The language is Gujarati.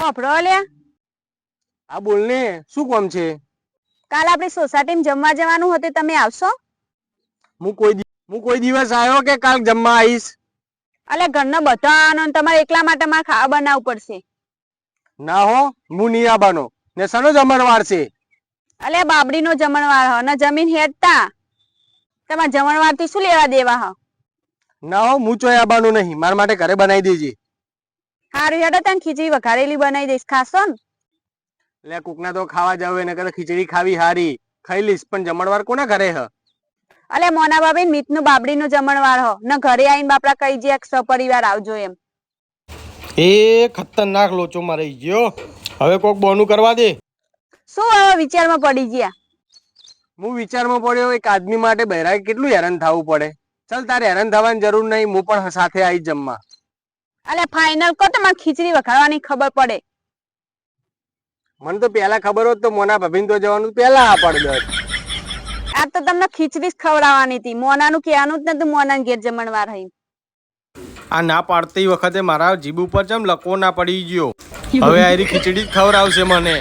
ઓફરો લ્યા. આ બોલ ને, શું કામ છે? કાલ આપણી સોસાયટીમાં જમવા જવાનું હતું, તમે આવશો? હું કોઈ દિવસ આવ્યો કે કાલ જમવા આવીશ? અલે ઘરનો બધાનો તમારે એકલા માટે મારે ખાવા બનાવવું પડશે. ના હો, હું નહીં આવવાનો. ને સનો જમણવાર છે? અલે બાબડીનો જમણવાર હ ને જમીન હેડતા તમારે જમણવાર થી શું લેવા દેવા હ? ના હો, હું ચોય આવવાનો નહીં. મારા માટે ઘરે બનાવી દેજે. હારું હેડો, તને ખીચડી વઘારેલી બનાવી દઈશ, ખાશો ને? એટલે કોકના તો ખાવા જાવ એને કરતા ખીચડી ખાવી હારી. ખાઈ લઈશ, પણ જમણવાર કોના ઘરે હ? અલે મોના બાબી મીતનું બાબડીનો જમણવાર હ ને ઘરે આવીને બાપડા કઈ જે સપરિવાર આવજો એમ. એ ખતરનાક લોચો માં રહી ગયો. હવે કોક બોનું કરવા દે. શું હવે વિચારમાં પડી ગયા? હું વિચારમાં પડ્યો, એક આદમી માટે બહેરાએ કેટલું હેરાન થવું પડે. ચાલ, તારે હેરાન થવાની જરૂર નહીં, હું પણ સાથે આવી જમવા. અલે ફાઇનલ કો તમારે ખીચડી વઘારવાની ખબર પડે. મને તો પેલા ખબર હોત તો મોના ભાભીને તો જવાનું પેલા આ પડ દત. આ તો તમને ખીચડી જ ખવડાવવાની હતી, મોનાનું કહેવાનું જ નતું મોના ઘેર જમણવાર હઈ. આ ના પાડતી વખતે મારા જીભ ઉપર જેમ લકો ના પડી ગયો. હવે આરી ખીચડી જ ખવડાવશે મને.